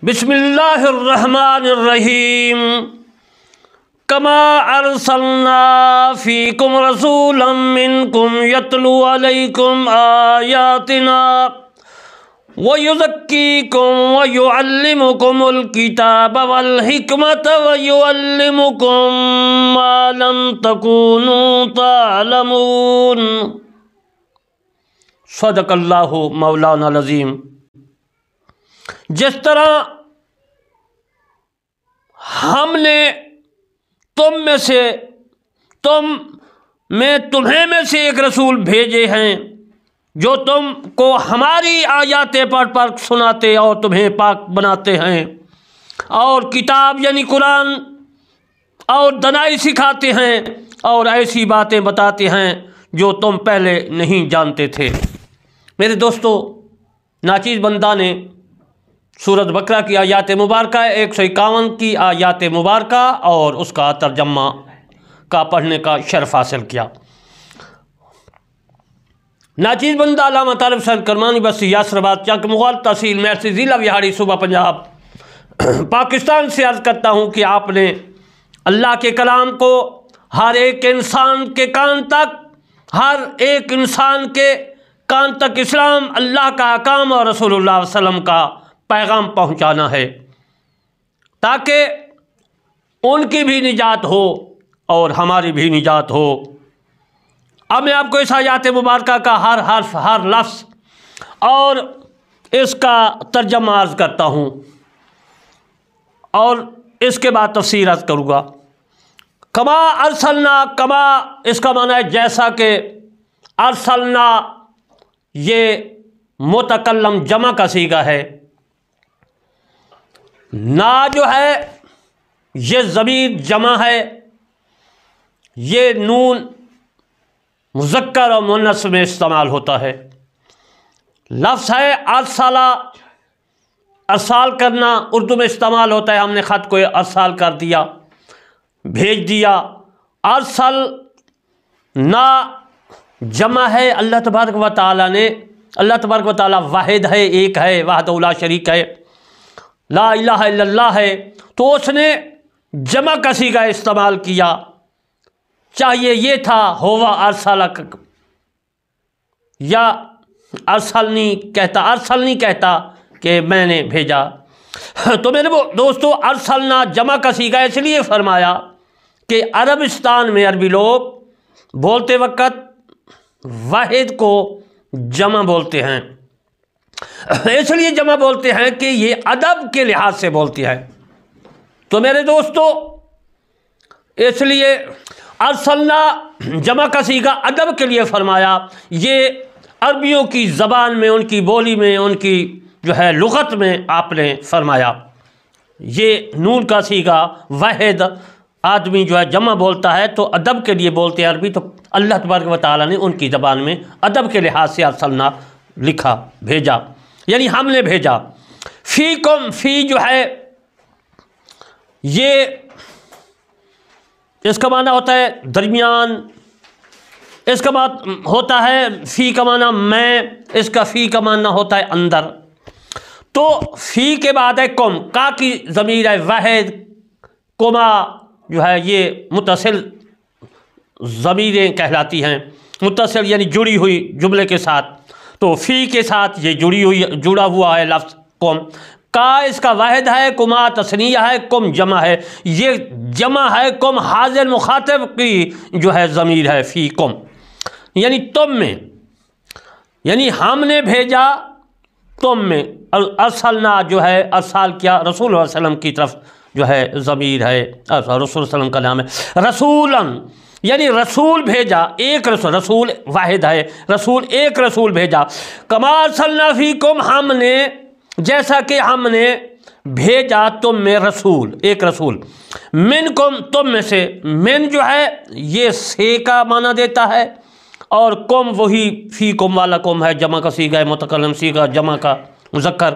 بسم اللہ الرحمن الرحیم کما ارسلنا فیکم رسولا منکم یتلو علیکم آیاتنا ویزکیکم ویعلمکم الکتاب والحکمت ویعلمکم ما لم تکونوا تعلمون۔ صدق اللہ مولانا العظیم۔ جس طرح ہم نے تمہیں میں سے ایک رسول بھیجے ہیں جو تم کو ہماری آیاتیں پڑھ پڑھ سناتے اور تمہیں پاک بناتے ہیں، اور کتاب یعنی قرآن اور دنائی سکھاتے ہیں اور ایسی باتیں بتاتے ہیں جو تم پہلے نہیں جانتے تھے۔ میرے دوستو، ناچیز بندہ نے سورۃ بقرہ کی آیات مبارکہ 151 کی آیات مبارکہ اور اس کا ترجمہ کا پڑھنے کا شرف حاصل کیا۔ ناچیز بندہ علامہ طالب حسین کرمانی بستی یاسر آباد چک مغال تحصیل میرسی ضلع وہاڑی صوبہ پنجاب پاکستان سے عرض کرتا ہوں کہ آپ نے اللہ کے کلام کو ہر ایک انسان کے کان تک اسلام، اللہ کا احکام اور رسول اللہ علیہ وسلم کا پیغام پہنچانا ہے تاکہ ان کی بھی نجات ہو اور ہماری بھی نجات ہو۔ اب میں آپ کو اس آیات مبارکہ کا ہر حرف، ہر لفظ اور اس کا ترجمہ عرض کرتا ہوں اور اس کے بعد تفسیر عرض کروں گا۔ کما ارسلنا، کما اس کا معنی ہے جیسا کہ، ارسلنا یہ متکلم جمع کا صیغہ ہے، نا جو ہے یہ ضمیر جمع ہے، یہ نون مذکر اور مؤنث میں استعمال ہوتا ہے۔ لفظ ہے ارسلہ، ارسال کرنا اردو میں استعمال ہوتا ہے، ہم نے خط کو ارسال کر دیا، بھیج دیا۔ ارسل نا جمع ہے، اللہ تبارک و تعالیٰ نے، اللہ تبارک و تعالیٰ واحد ہے، ایک ہے، وحدہ لا شریک ہے، لا الہ الا اللہ ہے، تو اس نے جمع کا صیغہ استعمال کیا۔ چاہیے یہ تھا ہوا ارسلک یا ارسلنی کہتا کہ میں نے بھیجا۔ تو میرے دوستو، ارسلنا جمع کا صیغہ اس لیے فرمایا کہ عربستان میں عربی لوگ بولتے وقت واحد کو جمع بولتے ہیں، اس لیے جمع بولتے ہیں کہ یہ ادب کے لحاظ سے بولتی ہے۔ تو میرے دوستو، اس لیے ارسلنا جمع کا صیغہ ادب کے لیے فرمایا۔ یہ عربیوں کی زبان میں، ان کی بولی میں، ان کی جو ہے لغت میں آپ نے فرمایا۔ یہ نون کا صیغہ واحد آدمی جو ہے جمع بولتا ہے تو ادب کے لیے بولتے ہیں عربی، تو اللہ تبارک و تعالیٰ نے ان کی زبان میں ادب کے لحاظ سے ارسلنا لکھا، بھیجا، یعنی ہم نے بھیجا۔ فیکم، فی جو ہے یہ اس کا معنی ہوتا ہے درمیان، اس کا معنی ہوتا ہے فی کا معنی میں، اس کا فی کا معنی ہوتا ہے اندر۔ تو فی کے بعد ہے کم، کا کی ضمیر ہے واحد، کما جو ہے یہ متصل ضمیریں کہلاتی ہیں، متصل یعنی جڑی ہوئی جملے کے ساتھ۔ تو فی کے ساتھ یہ جڑا ہوا ہے لفظ کم۔ کا اس کا واحد ہے، کما تثنیہ ہے، کم جمع ہے، یہ جمع ہے کم حاضر مخاطب کی جو ہے ضمیر ہے فی کم، یعنی تم میں، یعنی ہم نے بھیجا تم میں۔ ارسلنا جو ہے ارسال کیا رسول اللہ علیہ وسلم کی طرف جو ہے ضمیر ہے، رسول اللہ علیہ وسلم کا نام ہے۔ رسولاً یعنی رسول بھیجا، ایک رسول، رسول واحد ہے، رسول ایک رسول بھیجا۔ کما ارسلنا فیکم، ہم نے جیسا کہ ہم نے بھیجا تم میں رسول، ایک رسول۔ منکم تم میں سے، من جو ہے یہ سے کا معنی دیتا ہے، اور کم وہی فیکم والا کم ہے، جمع کا صیغہ ہے، متکلم صیغہ جمع کا مذکر۔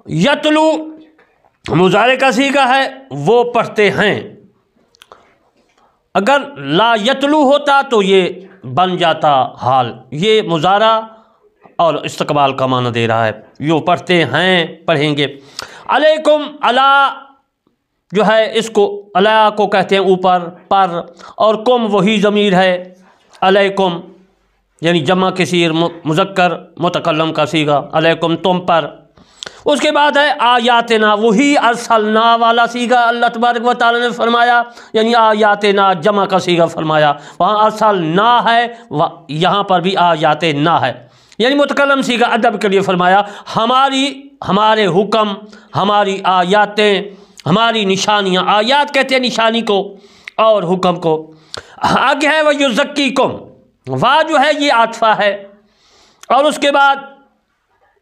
یتلو مضارع کا صیغہ ہے، وہ پڑھتے ہیں۔ اگر لا یتلو ہوتا تو یہ بن جاتا حال، یہ مضارع اور استقبال کا معنی دے رہا ہے، یوں پڑھتے ہیں، پڑھیں گے۔ علیکم، علا جو ہے اس کو علا کو کہتے ہیں اوپر، پر، اور کم وہی ضمیر ہے علیکم، یعنی جمع کثیر مذکر متکلم کا صیغہ، علیکم تم پر۔ اس کے بعد ہے آیاتنا، وہی ارسلنا والا صیغہ اللہ تبارک و تعالیٰ نے فرمایا، یعنی آیاتنا جمع کا صیغہ فرمایا، وہاں ارسلنا ہے، یہاں پر بھی آیاتنا ہے، یعنی متکلم صیغہ ادب کے لیے فرمایا، ہمارے حکم، ہماری آیاتیں، ہماری نشانیاں، آیات کہتے ہیں نشانی کو اور حکم کو۔ آگے ہے وَيُزَكِّيكُمْ، وا جو ہے یہ عاطفہ ہے، اور اس کے بعد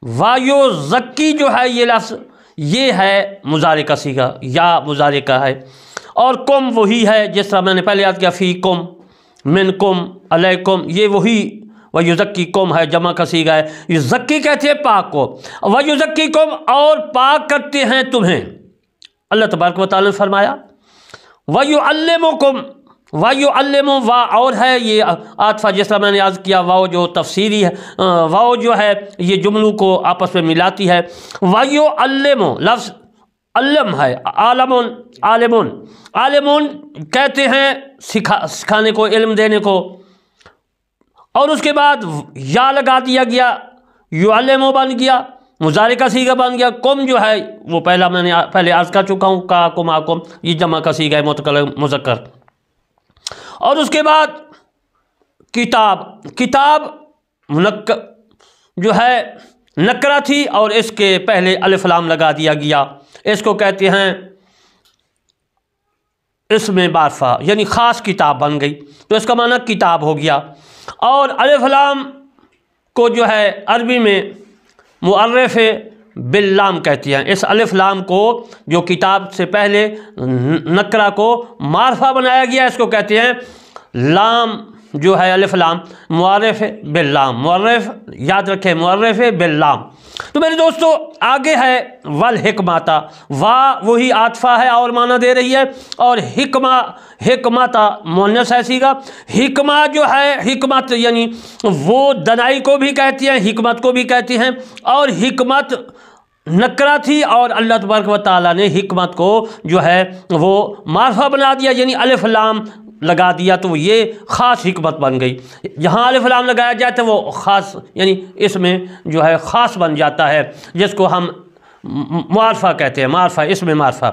وَيُزَكِّي جو ہے یہ لفظ یہ ہے مضارع کا صیغہ، یا مضارع کا ہے، اور کم وہی ہے جس طرح میں نے پہلے یاد کیا، فیکم، منکم، علیکم، یہ وہی وَيُزَكِّيكُمْ ہے، جمع کا صیغہ ہے۔ یزکی کہتے ہیں پاک کو، وَيُزَكِّيكُمْ اور پاک کرتے ہیں تمہیں، اللہ تبارک و تعالیٰ نے فرمایا۔ وَيُعَلِّمُكُمْ، وَيُعَلِّمُ وا اور ہے یہ عاطفہ، جس طرح میں نے عرض کیا، واو جو تفسیری ہے، واو جو ہے یہ جملوں کو آپس میں ملاتی ہے۔ وَيُعَلِّمُ لفظ علم ہے، عالمون، عالمون، عالمون کہتے ہیں سکھانے کو، علم دینے کو، اور اس کے بعد یا لگا دیا گیا، یعلم بن گیا، مضارع کا صیغہ بن گیا۔ کم جو ہے وہ میں نے پہلے عرض کر چکا ہوں، کا کم آکم، یہ جمع کا صیغہ ہے متکلم مذکر۔ اور اس کے بعد کتاب، کتاب جو ہے نکرہ تھی اور اس کے پہلے الف لام لگا دیا گیا، اس کو کہتے ہیں اسم معرفہ، یعنی خاص کتاب بن گئی، تو اس کا معنی کتاب ہو گیا۔ اور الف لام کو جو ہے عربی میں معرف باللام کہتی ہیں، اس الف لام کو جو کتاب سے پہلے نکرہ کو معرفہ بنایا گیا، اس کو کہتے ہیں لام جو ہے الف لام معرف باللام، معرف یاد رکھیں، معرف باللام۔ تو میرے دوستو آگے ہے والحکمتا، وا وہی عاطفہ ہے اور معنی دے رہی ہے، اور حکمتا مؤنث ہے صیغہ۔ حکمہ جو ہے، حکمت یعنی وہ دنائی کو بھی کہتی ہیں، حکمت کو بھی کہتی ہیں، اور حکمت نکرہ تھی اور اللہ تبارک و تعالیٰ نے حکمت کو جو ہے وہ معرفہ بنا دیا، یعنی الف لام لگا دیا، تو یہ خاص حکمت بن گئی۔ جہاں الف لام لگایا جائے تو وہ خاص، یعنی اس میں جو ہے خاص بن جاتا ہے، جس کو ہم معرفہ کہتے ہیں، معرفہ، اس میں معرفہ،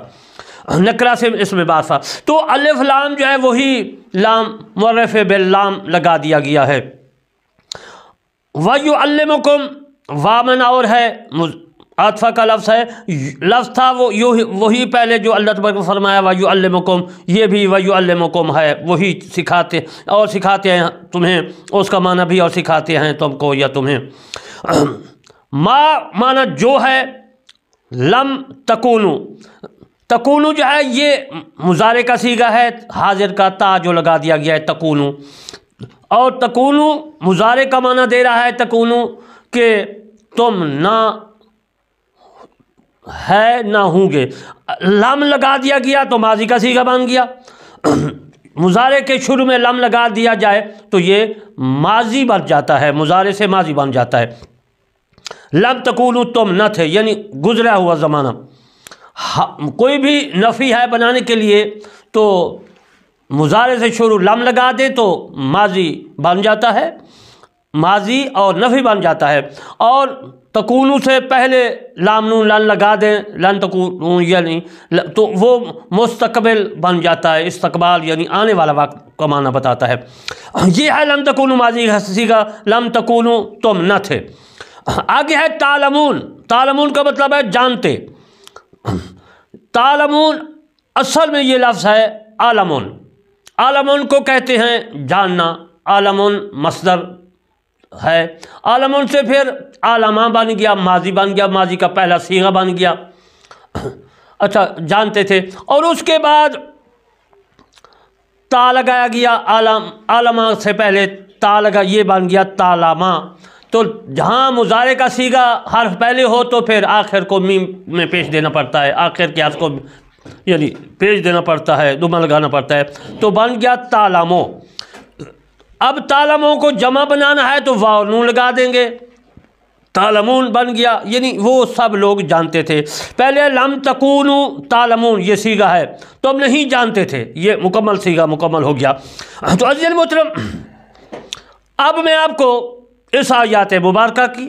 نکرہ سے اس میں معرفہ۔ تو الف لام جو ہے وہی لام معرف باللام لگا دیا گیا ہے۔ وَيُعَلِّمُكُمْ وامن اور ہے عاطفہ کا لفظ ہے، لفظ تھا وہ وہی پہلے جو اللہ تبارک نے فرمایا وَيُعَلِّمُكُمْ، یہ بھی وَيُعَلِّمُكُمْ ہے، وہی سکھاتے ہیں تمہیں، اس کا معنی بھی اور سکھاتے ہیں تم کو یا تمہیں۔ ما معنی جو ہے، لم تکونو، تکونو جو ہے یہ مضارع کا صیغہ ہے، حاضر کا تا جو لگا دیا گیا ہے تکونو، اور تکونو مضارع کا معنی دے رہا ہے تکونو کہ تم نہ ہے نہ ہوں گے، لم لگا دیا گیا تو ماضی کا صیغہ بن گیا۔ مضارع کے شروع میں لم لگا دیا جائے تو یہ ماضی بن جاتا ہے، مضارع سے ماضی بن جاتا ہے۔ لم تکونو تم نہ تھے، یعنی گزرا ہوا زمانہ۔ کوئی بھی نفی ہے بنانے کے لیے تو مضارع سے شروع لم لگا دے تو ماضی بن جاتا ہے، ماضی اور نفی بن جاتا ہے، اور تکونو سے پہلے لام نون لن لگا دیں، لن تکونو یعنی تو وہ مستقبل بن جاتا ہے، استقبال یعنی آنے والا وقت کا معنی بتاتا ہے۔ یہ ہے لم تکونو ماضی کا صیغہ، لم تکونو تم نہ تھے۔ آگے ہے تعلمون، تعلمون کا مطلب ہے جانتے۔ تعلمون اصل میں یہ لفظ ہے عالمون، عالمون کو کہتے ہیں جاننا، عالمون مصدر ہے، عالمون سے پھر عالمہ بن گیا، ماضی بن گیا، ماضی کا پہلا صیغہ بن گیا۔ اچھا جانتے تھے، اور اس کے بعد تا لگایا گیا، عالمہ سے پہلے تا لگا، یہ بن گیا تعلمہ۔ تو جہاں مضارع کا صیغہ حرف پہلے ہو تو پھر آخر کو میم میں پیش دینا پڑتا ہے، آخر کے حرف کو یعنی پیش دینا پڑتا ہے، دمہ لگانا پڑتا ہے، تو بن گیا تعلمو۔ اب تعلموں کو جمع بنانا ہے تو واو نون لگا دیں گے، تعلمون بن گیا، یعنی وہ سب لوگ جانتے تھے۔ پہلے لم تکونوا تعلمون یہ صیغہ ہے، تم نہیں جانتے تھے، یہ مکمل صیغہ مکمل ہو گیا۔ تو عزیز محترم، اب میں آپ کو اس آیات مبارکہ کی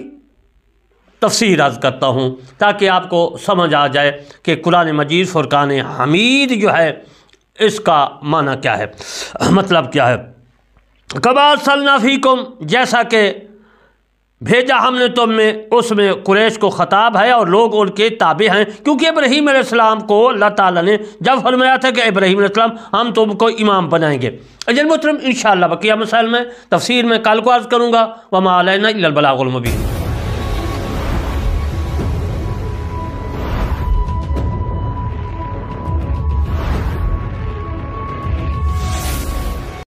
تفسیر عرض کرتا ہوں تاکہ آپ کو سمجھ آ جائے کہ قرآن مجید فرقان حمید جو ہے اس کا معنی کیا ہے، مطلب کیا ہے۔ کما ارسلنا فیکم، جیسا کہ بھیجا ہم نے تم میں، اس میں قریش کو خطاب ہے اور لوگ ان کے تابع ہیں، کیونکہ ابراہیم علیہ السلام کو اللہ تعالیٰ نے جب فرمایا تھا کہ ابراہیم علیہ السلام ہم تم کو امام بنائیں گے۔ اجل محترم، انشاءاللہ بقیہ مسائل میں تفسیر میں کل کو عرض کروں گا۔ وما علینا الا البلاغ المبین۔